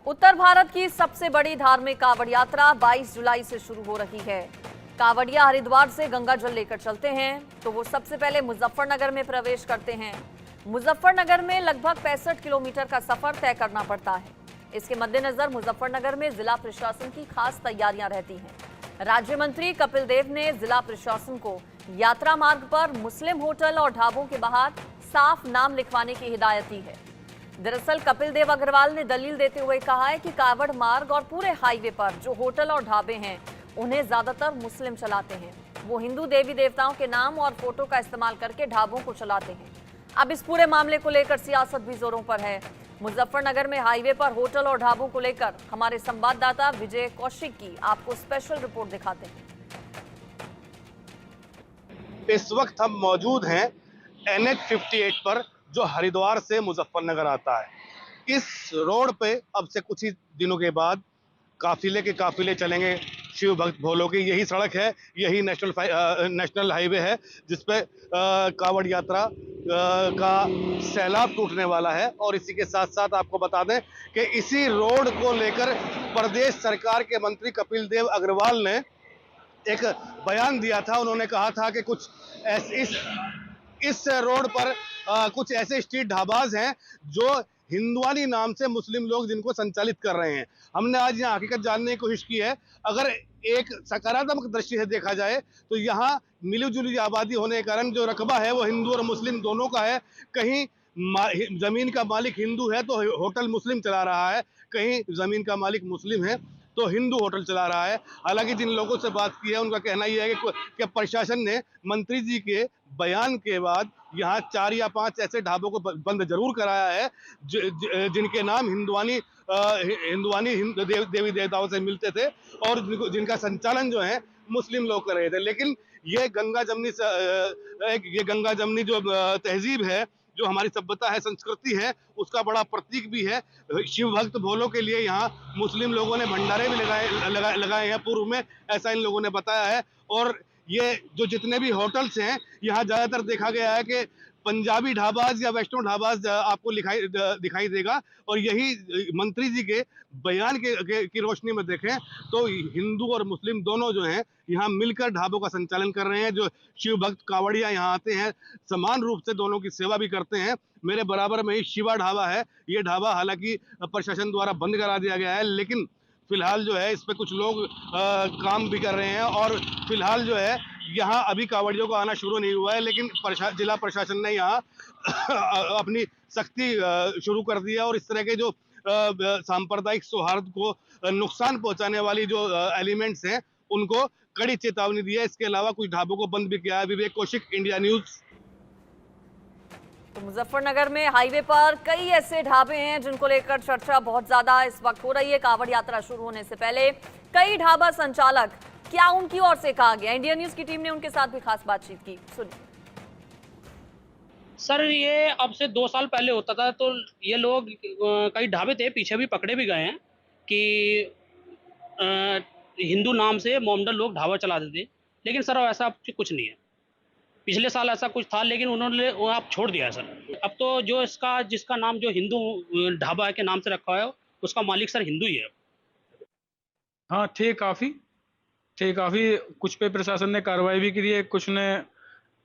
उत्तर भारत की सबसे बड़ी धार्मिक कांवड़ यात्रा 22 जुलाई से शुरू हो रही है। कांवड़िया हरिद्वार से गंगा जल लेकर चलते हैं तो वो सबसे पहले मुजफ्फरनगर में प्रवेश करते हैं। मुजफ्फरनगर में लगभग 65 किलोमीटर का सफर तय करना पड़ता है। इसके मद्देनजर मुजफ्फरनगर में जिला प्रशासन की खास तैयारियां रहती हैं। राज्य मंत्री कपिल देव ने जिला प्रशासन को यात्रा मार्ग पर मुस्लिम होटल और ढाबों के बाहर साफ नाम लिखवाने की हिदायत दी है। दरअसल कपिल देव अग्रवाल ने दलील देते हुए कहा है कि कांवड़ मार्ग और पूरे हाईवे पर जो होटल और ढाबे हैं उन्हें ज्यादातर मुस्लिम चलाते हैं। वो हिंदू देवी देवताओं के नाम और फोटो का इस्तेमाल करके ढाबों को चलाते हैं। अब इस पूरे मामले को लेकर सियासत भी जोरों पर है। मुजफ्फरनगर में हाईवे पर होटल और ढाबों को लेकर हमारे संवाददाता विजय कौशिक की आपको स्पेशल रिपोर्ट दिखाते हैं। इस वक्त हम मौजूद हैं NH 58 पर, जो हरिद्वार से मुजफ्फरनगर आता है। इस रोड पे अब से कुछ ही दिनों के बाद काफिले के काफिले चलेंगे शिव भक्त भोलों की। यही सड़क है, यही नेशनल हाईवे है जिसपे कांवड़ यात्रा का सैलाब टूटने वाला है। और इसी के साथ साथ आपको बता दें कि इसी रोड को लेकर प्रदेश सरकार के मंत्री कपिल देव अग्रवाल ने एक बयान दिया था। उन्होंने कहा था कि कुछ इस रोड पर कुछ ऐसे स्ट्रीट ढाबाज हैं जो हिंदुआनी नाम से मुस्लिम लोग जिनको संचालित कर रहे हैं। हमने आज यहाँ हकीकत जानने की कोशिश की है। अगर एक सकारात्मक दृष्टि से देखा जाए तो यहाँ मिलीजुली आबादी होने के कारण जो रकबा है वो हिंदू और मुस्लिम दोनों का है। कहीं जमीन का मालिक हिंदू है तो होटल मुस्लिम चला रहा है, कहीं जमीन का मालिक मुस्लिम है तो हिंदू होटल चला रहा है। हालांकि जिन लोगों से बात की है उनका कहना यह है कि प्रशासन ने मंत्री जी के बयान के बाद यहाँ 4 या 5 ऐसे ढाबों को बंद जरूर कराया है जिनके नाम हिंदुआनी देवी देवताओं से मिलते थे और जिनका संचालन जो है मुस्लिम लोग कर रहे थे। लेकिन ये गंगा जमनी जो तहजीब है, जो हमारी सभ्यता है, संस्कृति है, उसका बड़ा प्रतीक भी है। शिव भक्त भोलों के लिए यहाँ मुस्लिम लोगों ने भंडारे भी लगाए हैं पूर्व में, ऐसा इन लोगों ने बताया है। और ये जो जितने भी होटल्स हैं यहाँ ज्यादातर देखा गया है कि पंजाबी ढाबाज या वैष्णो ढाबाज आपको दिखाई देगा। और यही मंत्री जी के बयान की रोशनी में देखें तो हिंदू और मुस्लिम दोनों जो हैं यहाँ मिलकर ढाबों का संचालन कर रहे हैं। जो शिव भक्त कांवड़िया यहाँ आते हैं समान रूप से दोनों की सेवा भी करते हैं। मेरे बराबर में ही शिवा ढाबा है। ये ढाबा हालांकि प्रशासन द्वारा बंद करा दिया गया है, लेकिन फिलहाल जो है इस पे कुछ लोग काम भी कर रहे हैं। और फिलहाल जो है यहाँ अभी कांवड़ियों को आना शुरू नहीं हुआ है, लेकिन जिला प्रशासन ने यहाँ अपनी सख्ती शुरू कर दी है। और इस तरह के जो सांप्रदायिक सौहार्द को नुकसान पहुंचाने वाली जो एलिमेंट्स हैं उनको कड़ी चेतावनी दी है। इसके अलावा कुछ ढाबों को बंद भी किया है। विवेक कौशिक, इंडिया न्यूज। तो मुजफ्फरनगर में हाईवे पर कई ऐसे ढाबे हैं जिनको लेकर चर्चा बहुत ज्यादा इस वक्त हो रही है। कांवड़ यात्रा शुरू होने से पहले कई ढाबा संचालक, क्या उनकी ओर से कहा गया? इंडिया न्यूज की टीम ने उनके साथ भी खास बातचीत की, सुनिए। सर, ये अब से 2 साल पहले होता था तो ये लोग कई ढाबे थे, पीछे भी पकड़े भी गए हैं कि हिंदू नाम से मोमडन लोग ढाबा चलाते थे। लेकिन सर अब ऐसा कुछ नहीं है। पिछले साल ऐसा कुछ था लेकिन उन्होंने वो आप छोड़ दिया है सर। अब तो जो जिसका नाम जो हिंदू ढाबा के नाम से रखा है उसका मालिक सर हिंदू ही है। हाँ, थे काफ़ी कुछ पे प्रशासन ने कार्रवाई भी की है, कुछ ने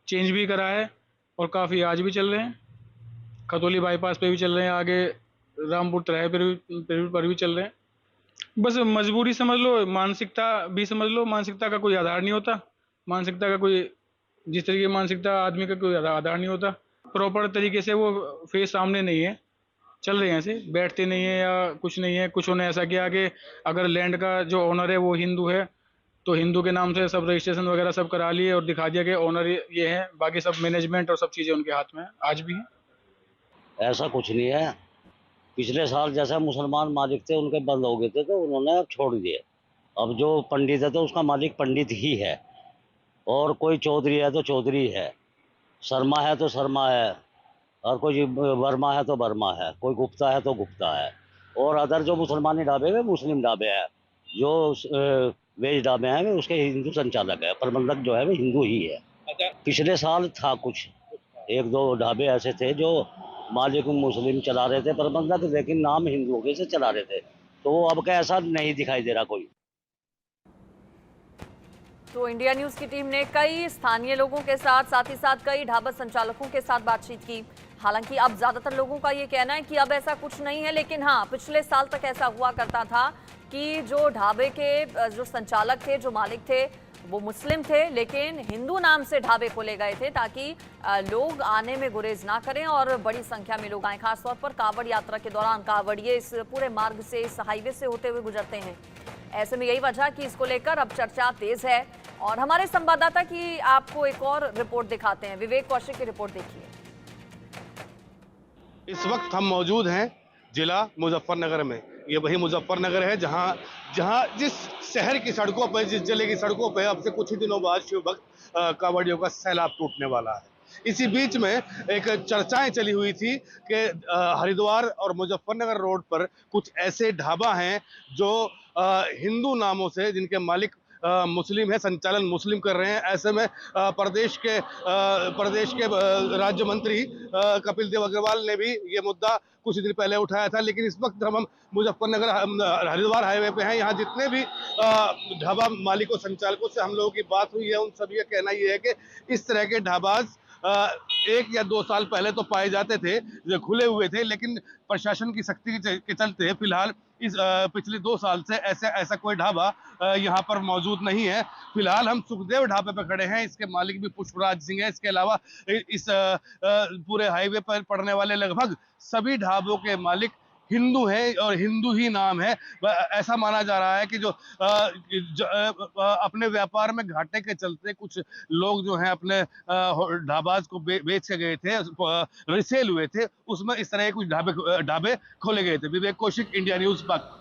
चेंज भी करा है और काफ़ी आज भी चल रहे हैं। खतौली बाईपास पे भी चल रहे हैं, आगे रामपुर तराई पर भी चल रहे हैं। बस मजबूरी समझ लो, मानसिकता भी समझ लो। मानसिकता का कोई आधार नहीं होता। मानसिकता का कोई जिस तरीके की मानसिकता आदमी का कोई आधार नहीं होता। प्रॉपर तरीके से वो फेस सामने नहीं है, चल रहे हैं ऐसे, बैठते नहीं है या कुछ नहीं है। कुछ ने ऐसा किया कि अगर लैंड का जो ओनर है वो हिंदू है तो हिंदू के नाम से सब रजिस्ट्रेशन वगैरह सब करा लिए और दिखा दिया कि ओनर ये है, बाकी सब मैनेजमेंट और सब चीज़ें उनके हाथ में है, आज भी है। ऐसा कुछ नहीं है। पिछले साल जैसे मुसलमान मालिक थे उनके बंद हो गए थे तो उन्होंने अब छोड़ दिए। अब जो पंडित है तो उसका मालिक पंडित ही है, और कोई चौधरी है तो चौधरी है, शर्मा है तो शर्मा है, और कोई वर्मा है तो वर्मा है, कोई गुप्ता है तो गुप्ता है। और अदर जो मुसलमानी ढाबे हैं मुस्लिम ढाबे हैं, जो वेज ढाबे हैं वे उसके हिंदू संचालक है, प्रबंधक जो है वो हिंदू ही है। पिछले साल था कुछ 1-2 ढाबे ऐसे थे जो मालिक मुस्लिम चला रहे थे प्रबंधक, लेकिन नाम हिंदुओं के से चला रहे थे। तो अब का ऐसा नहीं दिखाई दे रहा कोई। तो इंडिया न्यूज की टीम ने कई स्थानीय लोगों के साथ ही साथ कई ढाबा संचालकों के साथ बातचीत की। हालांकि अब ज्यादातर लोगों का ये कहना है कि अब ऐसा कुछ नहीं है, लेकिन हाँ, पिछले साल तक ऐसा हुआ करता था कि जो ढाबे के जो संचालक थे, जो मालिक थे, वो मुस्लिम थे, लेकिन हिंदू नाम से ढाबे खोले गए थे ताकि लोग आने में गुरेज ना करें और बड़ी संख्या में लोग आए। खासतौर पर कांवड़ यात्रा के दौरान कांवड़िए इस पूरे मार्ग से, इस हाईवे से होते हुए गुजरते हैं। ऐसे में यही वजह कि इसको लेकर अब चर्चा तेज है। और हमारे संवाददाता की आपको एक और रिपोर्ट दिखाते हैं। विवेक कौशिक की रिपोर्ट देखिए। इस वक्त हम मौजूद हैं जिला मुजफ्फरनगर में। ये वही मुजफ्फरनगर है जहां जिस शहर की सड़कों पर, जिस जिले की सड़कों पर अब से कुछ ही दिनों बाद शिव भक्त कांवड़ियों का सैलाब टूटने वाला है। इसी बीच में एक चर्चाएं चली हुई थी कि हरिद्वार और मुजफ्फरनगर रोड पर कुछ ऐसे ढाबा हैं जो हिंदू नामों से, जिनके मालिक मुस्लिम है, संचालन मुस्लिम कर रहे हैं। ऐसे में प्रदेश के राज्य मंत्री कपिल देव अग्रवाल ने भी ये मुद्दा कुछ दिन पहले उठाया था। लेकिन इस वक्त हम मुजफ्फरनगर हरिद्वार हाईवे पे हैं। यहाँ जितने भी ढाबा मालिकों, संचालकों से हम लोगों की बात हुई है, उन सभी का कहना ये है कि इस तरह के ढाबाज 1 या 2 साल पहले तो पाए जाते थे, जो खुले हुए थे, लेकिन प्रशासन की सख्ती के चलते फिलहाल इस पिछले 2 साल से ऐसा कोई ढाबा यहाँ पर मौजूद नहीं है। फिलहाल हम सुखदेव ढाबे पर खड़े हैं। इसके मालिक भी पुष्पराज सिंह है। इसके अलावा इस पूरे हाईवे पर पड़ने वाले लगभग सभी ढाबों के मालिक हिंदू है और हिंदू ही नाम है। ऐसा माना जा रहा है कि जो अपने व्यापार में घाटे के चलते कुछ लोग जो हैं अपने ढाबाज को बेच के गए थे, रिसेल हुए थे, उसमें इस तरह के कुछ ढाबे खोले गए थे। विवेक कौशिक, इंडिया न्यूज, पाक।